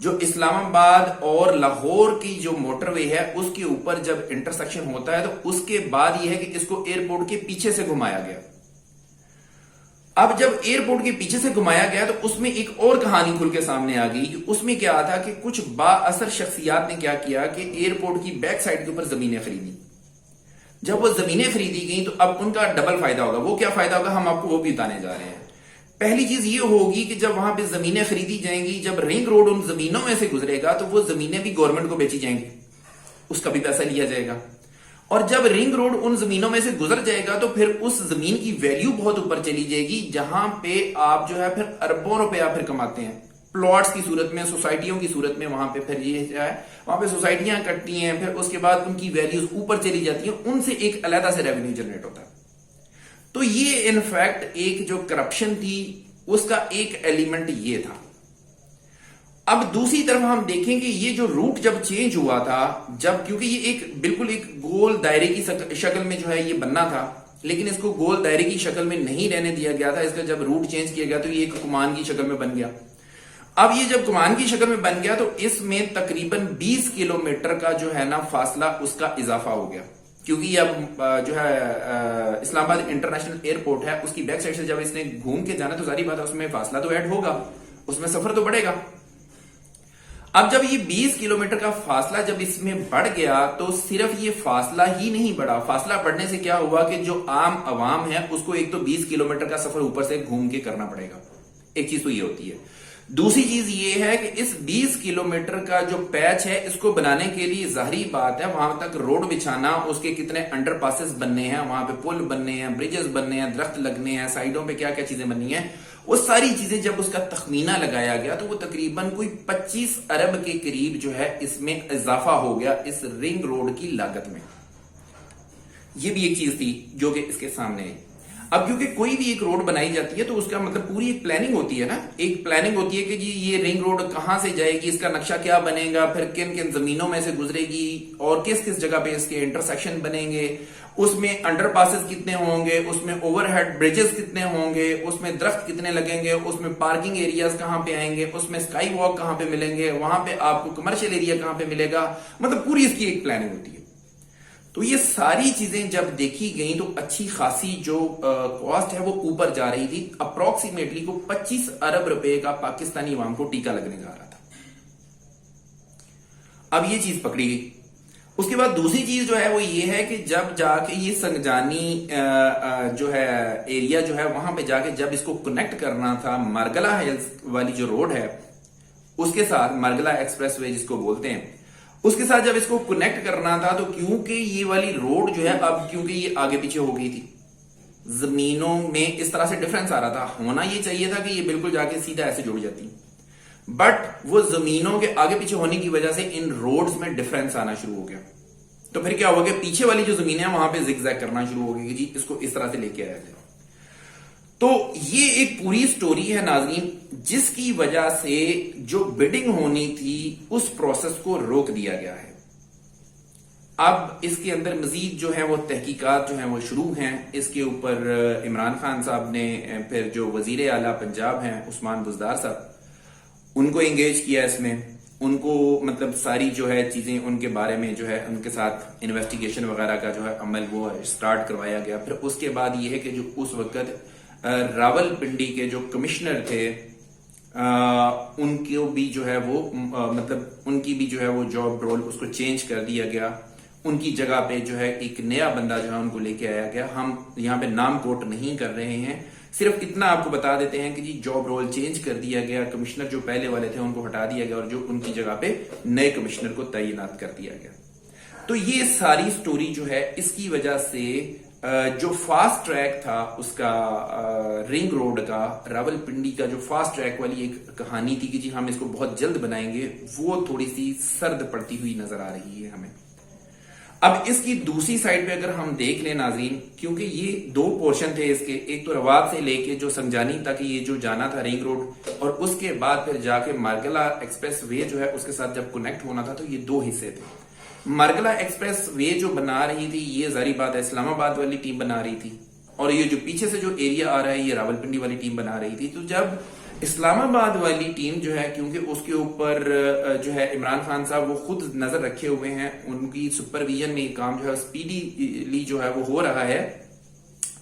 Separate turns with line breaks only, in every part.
جو اسلام آباد اور لاہور کی جو موٹر وے ہے اس کے اوپر جب انٹرسیکشن ہوتا ہے تو اس کے بعد یہ ہے کہ اس کو ایئرپورٹ کے پیچھے سے گھمایا گیا. اب جب ایئرپورٹ کے پیچھے سے گھمایا گیا تو اس میں ایک اور کہانی کھل کے سامنے آ گئی کہ اس میں کیا تھا کہ کچھ با اثر شخصیات نے کیا کیا کہ ایئرپورٹ کی بیک سائڈ کے اوپر زمینیں خریدی. جب وہ زمینیں خریدی گئیں تو اب ان کا ڈبل فائدہ ہوگا. وہ کیا فائدہ ہوگا ہم آپ کو وہ بھی بتانے جا رہے ہیں. پہلی چیز یہ ہوگی کہ جب وہاں پہ زمینیں خریدی جائیں گی, جب رنگ روڈ ان زمینوں میں سے گزرے گا تو وہ زمینیں بھی گورنمنٹ کو بیچی جائیں گی, اس کا بھی پیسہ لیا جائے گا. اور جب رنگ روڈ ان زمینوں میں سے گزر جائے گا تو پھر اس زمین کی ویلیو بہت اوپر چلی جائے گی, جہاں پہ آپ جو ہے پھر اربوں روپیہ پھر کماتے ہیں پلاٹس کی صورت میں, سوسائٹیوں کی صورت میں. وہاں پہ پھر یہ ہے وہاں پہ سوسائٹیاں کٹتی ہیں, پھر اس کے بعد ان کی ویلیوز اوپر چلی جاتی ہیں, ان سے ایک علیحدہ سے ریونیو جنریٹ ہوتا ہے. تو یہ انفیکٹ ایک جو کرپشن تھی اس کا ایک ایلیمنٹ یہ تھا. اب دوسری طرف ہم دیکھیں کہ یہ جو روٹ جب چینج ہوا تھا, جب کیونکہ یہ ایک بالکل ایک گول دائرے کی شکل میں جو ہے یہ بننا تھا, لیکن اس کو گول دائرے کی شکل میں نہیں رہنے دیا گیا تھا. اس کا جب روٹ چینج کیا گیا تو یہ ایک کمان کی شکل میں بن گیا. اب یہ جب کمان کی شکل میں بن گیا تو اس میں تقریباً 20 کلومیٹر کا جو ہے نا فاصلہ اس کا اضافہ ہو گیا, کیونکہ یہ اب جو ہے اسلام آباد انٹرنیشنل ایئرپورٹ ہے, اس کی بیک سائڈ سے جب اس نے گھوم کے جانا تو ظاہری بات ہے اس میں فاصلہ تو ایڈ ہوگا, اس میں سفر تو بڑھے گا. اب جب یہ 20 کلومیٹر کا فاصلہ جب اس میں بڑھ گیا تو صرف یہ فاصلہ ہی نہیں بڑھا, فاصلہ بڑھنے سے کیا ہوا کہ جو عام عوام ہے اس کو ایک تو 20 کلومیٹر کا سفر اوپر سے گھوم کے کرنا پڑے گا, ایک چیز تو یہ ہوتی ہے. دوسری چیز یہ ہے کہ اس 20 کلومیٹر کا جو پیچ ہے اس کو بنانے کے لیے ظاہری بات ہے وہاں تک روڈ بچھانا, اس کے کتنے انڈر پاسز بننے ہیں, وہاں پہ پل بننے ہیں, بریجز بننے ہیں, درخت لگنے ہیں, سائڈوں پہ کیا کیا چیزیں بننی ہیں, وہ ساری چیزیں جب اس کا تخمینہ لگایا گیا تو وہ تقریباً کوئی 25 ارب کے قریب جو ہے اس میں اضافہ ہو گیا اس رنگ روڈ کی لاگت میں. یہ بھی ایک چیز تھی جو کہ اس کے سامنے ہے. اب کیونکہ کوئی بھی ایک روڈ بنائی جاتی ہے تو اس کا مطلب پوری ایک پلاننگ ہوتی ہے نا, ایک پلاننگ ہوتی ہے کہ جی یہ رنگ روڈ کہاں سے جائے گی, اس کا نقشہ کیا بنے گا, پھر کن کن زمینوں میں سے گزرے گی, اور کس کس جگہ پہ اس کے انٹرسیکشن بنیں گے, اس میں انڈر پاسز کتنے ہوں گے, اس میں اوور ہیڈ بریجز کتنے ہوں گے, اس میں درخت کتنے لگیں گے, اس میں پارکنگ ایریاز کہاں پہ آئیں گے, اس میں اسکائی واک کہاں پہ ملیں گے, وہاں پہ آپ کو کمرشل ایریا کہاں پہ ملے گا, مطلب پوری اس کی ایک پلاننگ ہوتی ہے. تو یہ ساری چیزیں جب دیکھی گئیں تو اچھی خاصی جو کاسٹ ہے وہ اوپر جا رہی تھی. اپروکسیمیٹلی کو 25 ارب روپے کا پاکستانی عوام کو ٹیکہ لگنے جا رہا تھا. اب یہ چیز پکڑی گئی. اس کے بعد دوسری چیز جو ہے وہ یہ ہے کہ جب جا کے یہ سنگجانی جو ہے ایریا جو ہے وہاں پہ جا کے جب اس کو کنیکٹ کرنا تھا مرگلہ ہلز والی جو روڈ ہے اس کے ساتھ, مرگلہ ایکسپریس وے جس کو بولتے ہیں, اس کے ساتھ جب اس کو کنیکٹ کرنا تھا تو کیونکہ یہ والی روڈ جو ہے اب کیونکہ یہ آگے پیچھے ہو گئی تھی, زمینوں میں اس طرح سے ڈیفرنس آ رہا تھا. ہونا یہ چاہیے تھا کہ یہ بالکل جا کے سیدھا ایسے جڑ جاتی, بٹ وہ زمینوں کے آگے پیچھے ہونے کی وجہ سے ان روڈز میں ڈیفرنس آنا شروع ہو گیا. تو پھر کیا ہو گیا, پیچھے والی جو زمین ہے وہاں پہ زگ زیگ کرنا شروع ہو گئی کہ جی اس کو اس طرح سے لے کے آیا جائے. تو یہ ایک پوری سٹوری ہے ناظرین, جس کی وجہ سے جو بڈنگ ہونی تھی اس پروسیس کو روک دیا گیا ہے. اب اس کے اندر مزید جو ہے وہ تحقیقات جو ہیں وہ شروع ہیں. اس کے اوپر عمران خان صاحب نے پھر جو وزیر اعلیٰ پنجاب ہیں عثمان بزدار صاحب, ان کو انگیج کیا اس میں, ان کو مطلب ساری جو ہے چیزیں ان کے بارے میں جو ہے ان کے ساتھ انویسٹیگیشن وغیرہ کا جو ہے عمل وہ سٹارٹ کروایا گیا. پھر اس کے بعد یہ ہے کہ جو اس وقت راول پنڈی کے جو کمشنر تھے ان کو بھی جو ہے وہ مطلب ان کی بھی جو ہے وہ جاب رول اس کو چینج کر دیا گیا. ان کی جگہ پہ جو ہے ایک نیا بندہ جو ہے ان کو لے کے آیا گیا. ہم یہاں پہ نام کوٹ نہیں کر رہے ہیں, صرف اتنا آپ کو بتا دیتے ہیں کہ جی جاب رول چینج کر دیا گیا, کمشنر جو پہلے والے تھے ان کو ہٹا دیا گیا اور جو ان کی جگہ پہ نئے کمشنر کو تعینات کر دیا گیا. تو یہ ساری سٹوری جو ہے اس کی وجہ سے جو فاسٹ ٹریک تھا اس کا رنگ روڈ کا, راول پنڈی کا جو فاسٹ ٹریک والی ایک کہانی تھی کہ جی ہم اس کو بہت جلد بنائیں گے, وہ تھوڑی سی سرد پڑتی ہوئی نظر آ رہی ہے ہمیں. اب اس کی دوسری سائڈ پہ اگر ہم دیکھ لیں ناظرین, کیونکہ یہ دو پورشن تھے اس کے, ایک تو رواد سے لے کے جو سنگجانی تک یہ جو جانا تھا رنگ روڈ, اور اس کے بعد پھر جا کے مرگلہ ایکسپریس وے جو ہے اس کے ساتھ جب کنیکٹ ہونا تھا, تو یہ دو حصے تھے. مرگلہ ایکسپریس وے جو بنا رہی تھی یہ ظاہری بات ہے اسلام آباد والی ٹیم بنا رہی تھی, اور یہ جو پیچھے سے جو ایریا آ رہا ہے یہ راول پنڈی والی ٹیم بنا رہی تھی. تو جب اسلام آباد والی ٹیم جو ہے کیونکہ اس کے اوپر جو ہے عمران خان صاحب وہ خود نظر رکھے ہوئے ہیں، ان کی سپرویژن میں یہ کام جو ہے سپیڈیلی جو ہے وہ ہو رہا ہے،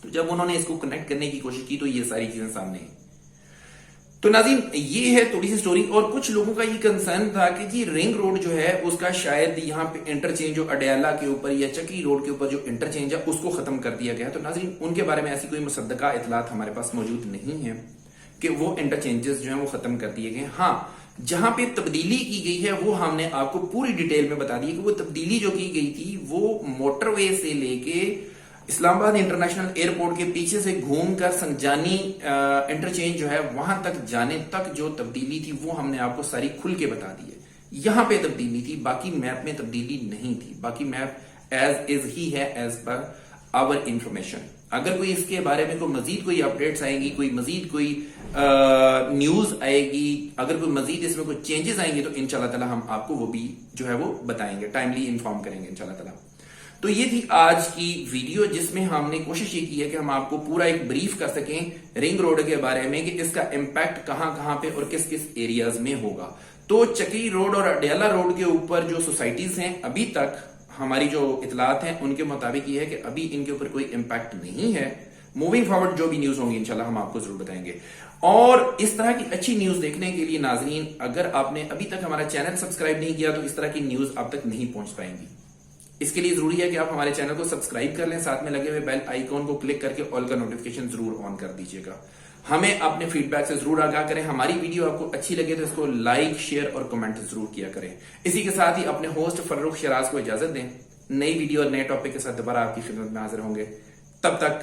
تو جب انہوں نے اس کو کنیکٹ کرنے کی کوشش کی تو یہ ساری چیزیں سامنے ہیں۔ تو ناظرین یہ ہے تھوڑی سی سٹوری، اور کچھ لوگوں کا یہ کنسرن تھا کہ جی رنگ روڈ جو ہے اس کا شاید یہاں پہ انٹرچینج جو اڈیالہ کے اوپر یا چکی روڈ کے اوپر جو انٹرچینج ہے اس کو ختم کر دیا گیا۔ تو ناظرین ان کے بارے میں ایسی کوئی مصدقہ اطلاعات ہمارے پاس موجود نہیں ہے کہ وہ انٹرچینجز جو ہیں وہ ختم کر دیے گئے۔ ہاں جہاں پہ تبدیلی کی گئی ہے وہ ہم نے آپ کو پوری ڈیٹیل میں بتا دی کہ وہ تبدیلی جو کی گئی تھی وہ موٹر وے سے لے کے اسلام آباد انٹرنیشنل ایئرپورٹ کے پیچھے سے گھوم کر سنجانی انٹرچینج جو ہے وہاں تک جانے تک جو تبدیلی تھی وہ ہم نے آپ کو ساری کھل کے بتا دی ہے۔ یہاں پہ تبدیلی تھی، باقی میپ میں تبدیلی نہیں تھی، باقی میپ ایز از ہی ہے ایز پر آور انفارمیشن۔ اگر کوئی اس کے بارے میں کوئی مزید کوئی اپڈیٹس آئیں گی، کوئی مزید کوئی نیوز آئے گی، اگر کوئی مزید اس میں کوئی چینجز آئیں گے تو انشاءاللہ تعالی ہم آپ کو وہ بھی جو ہے وہ بتائیں گے، ٹائملی انفارم کریں گے انشاءاللہ تعالی۔ تو یہ تھی آج کی ویڈیو جس میں ہم نے کوشش یہ کی ہے کہ ہم آپ کو پورا ایک بریف کر سکیں رنگ روڈ کے بارے میں کہ اس کا امپیکٹ کہاں کہاں پہ اور کس کس ایریاز میں ہوگا۔ تو چکی روڈ اور اڈیالہ روڈ کے اوپر جو سوسائٹیز ہیں ابھی تک ہماری جو اطلاعات ہیں ان کے مطابق یہ ہے کہ ابھی ان کے اوپر کوئی امپیکٹ نہیں ہے۔ موونگ فارورڈ جو بھی نیوز ہوں گی انشاءاللہ ہم آپ کو ضرور بتائیں گے۔ اور اس طرح کی اچھی نیوز دیکھنے کے لیے ناظرین اگر آپ نے ابھی تک ہمارا چینل سبسکرائب نہیں کیا تو اس طرح کی نیوز آپ تک نہیں پہنچ پائیں گی۔ اس کے لیے ضروری ہے کہ آپ ہمارے چینل کو سبسکرائب کر لیں، ساتھ میں لگے ہوئے بیل آئیکن کو کلک کر کے آل کا نوٹیفیکیشن ضرور آن کر دیجیے گا۔ ہمیں اپنے فیڈ بیک سے ضرور آگاہ کریں، ہماری ویڈیو آپ کو اچھی لگے تو اس کو لائک شیئر اور کمنٹ ضرور کیا کریں۔ اسی کے ساتھ ہی اپنے ہوسٹ فرخ شیراز کو اجازت دیں، نئی ویڈیو اور نئے ٹاپک کے ساتھ دوبارہ آپ کی خدمت میں حاضر ہوں گے۔ تب تک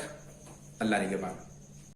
اللہ نگہبان۔